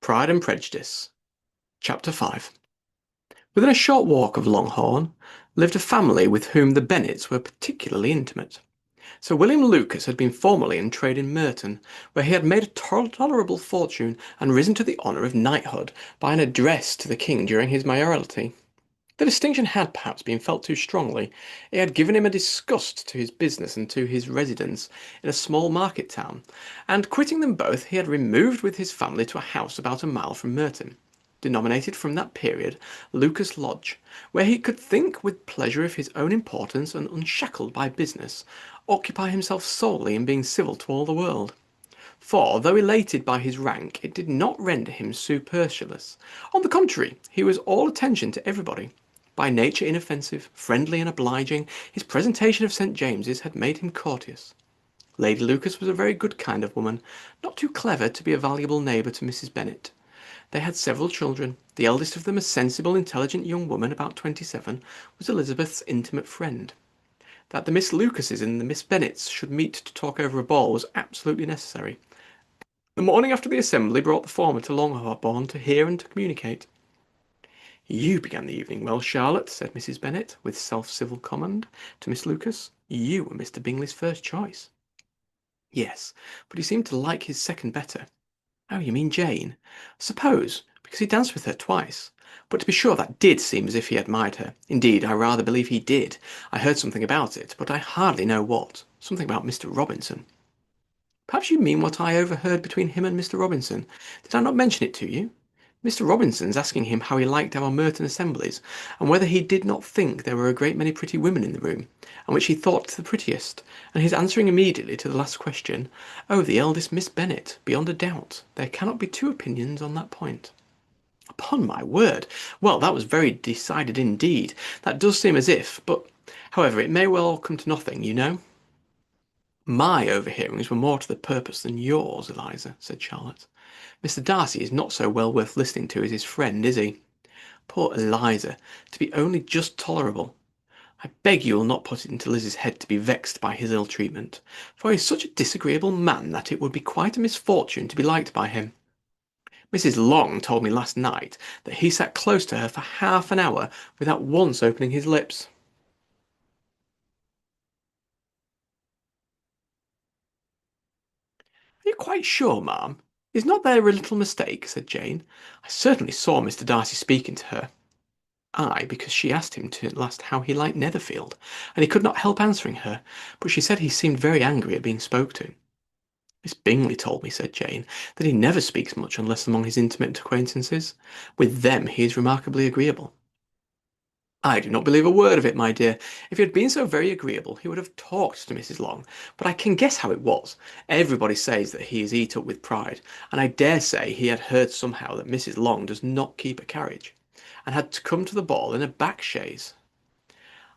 Pride and Prejudice, Chapter 5. Within a short walk of Longhorn lived a family with whom the Bennets were particularly intimate. Sir William Lucas had been formerly in trade in Meryton, where he had made a tolerable fortune and risen to the honour of knighthood by an address to the king during his mayoralty. The distinction had perhaps been felt too strongly. It had given him a disgust to his business and to his residence in a small market town, and quitting them both, he had removed with his family to a house about a mile from Meryton, denominated from that period Lucas Lodge, where he could think with pleasure of his own importance and, unshackled by business, occupy himself solely in being civil to all the world. For, though elated by his rank, it did not render him supercilious. On the contrary, he was all attention to everybody. By nature inoffensive, friendly, and obliging, his presentation of St. James's had made him courteous. Lady Lucas was a very good kind of woman, not too clever to be a valuable neighbour to Mrs. Bennet. They had several children. The eldest of them, a sensible, intelligent young woman about 27, was Elizabeth's intimate friend. That the Miss Lucases and the Miss Bennets should meet to talk over a ball was absolutely necessary. The morning after the assembly brought the former to Longhorn to hear and to communicate. "You began the evening well, Charlotte," said Mrs. Bennet, with self-civil command, to Miss Lucas. "You were Mr. Bingley's first choice." "Yes, but he seemed to like his second better." "Oh, you mean Jane?" "Suppose, because he danced with her twice. But to be sure that did seem as if he admired her. Indeed, I rather believe he did. I heard something about it, but I hardly know what. Something about Mr. Robinson." "Perhaps you mean what I overheard between him and Mr. Robinson. Did I not mention it to you? Mr. Robinson's asking him how he liked our Meryton assemblies, and whether he did not think there were a great many pretty women in the room, and which he thought the prettiest, and his answering immediately to the last question, 'Oh, the eldest Miss Bennet, beyond a doubt. There cannot be two opinions on that point.'" "Upon my word! Well, that was very decided indeed. That does seem as if, but, however, it may well come to nothing, you know." "My overhearings were more to the purpose than yours, Eliza," said Charlotte. "Mr. Darcy is not so well worth listening to as his friend, is he? Poor Eliza, to be only just tolerable! I beg you will not put it into Liz's head to be vexed by his ill treatment, for he is such a disagreeable man that it would be quite a misfortune to be liked by him. Mrs. Long told me last night that he sat close to her for half an hour without once opening his lips." "Are you quite sure, ma'am? Is not there a little mistake?" said Jane. "I certainly saw Mr. Darcy speaking to her." "Ay, because she asked him to last how he liked Netherfield, and he could not help answering her, but she said he seemed very angry at being spoke to." "Miss Bingley told me," said Jane, "that he never speaks much unless among his intimate acquaintances. With them he is remarkably agreeable." "I do not believe a word of it, my dear. If he had been so very agreeable, he would have talked to Mrs. Long. But I can guess how it was. Everybody says that he is eat up with pride, and I dare say he had heard somehow that Mrs. Long does not keep a carriage, and had to come to the ball in a back chaise."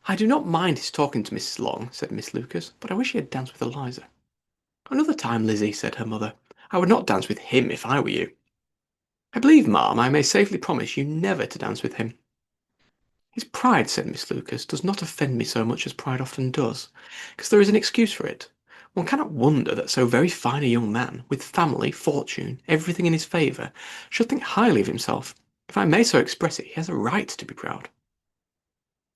"I do not mind his talking to Mrs. Long," said Miss Lucas, "but I wish he had danced with Eliza." "Another time, Lizzie," said her mother. "I would not dance with him if I were you." "I believe, ma'am, I may safely promise you never to dance with him." "His pride," said Miss Lucas, "does not offend me so much as pride often does, because there is an excuse for it. One cannot wonder that so very fine a young man, with family, fortune, everything in his favour, should think highly of himself. If I may so express it, he has a right to be proud."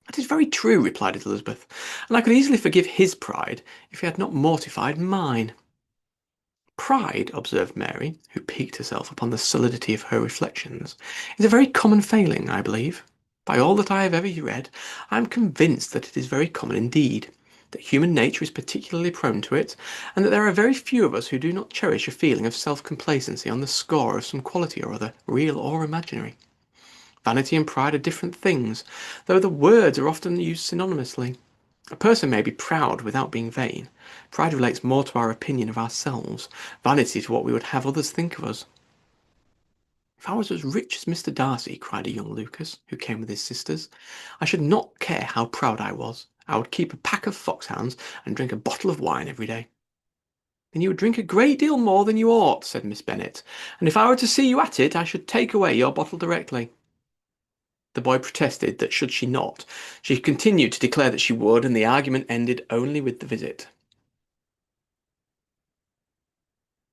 "That is very true," replied Elizabeth, "and I could easily forgive his pride if he had not mortified mine." "Pride," observed Mary, who piqued herself upon the solidity of her reflections, "is a very common failing, I believe. By all that I have ever read, I am convinced that it is very common indeed, that human nature is particularly prone to it, and that there are very few of us who do not cherish a feeling of self-complacency on the score of some quality or other, real or imaginary. Vanity and pride are different things, though the words are often used synonymously. A person may be proud without being vain. Pride relates more to our opinion of ourselves, vanity to what we would have others think of us." "If I was as rich as Mr. Darcy," cried a young Lucas, who came with his sisters, "I should not care how proud I was. I would keep a pack of foxhounds, and drink a bottle of wine every day." "Then you would drink a great deal more than you ought," said Miss Bennet, "and if I were to see you at it, I should take away your bottle directly." The boy protested that should she not, she continued to declare that she would, and the argument ended only with the visit.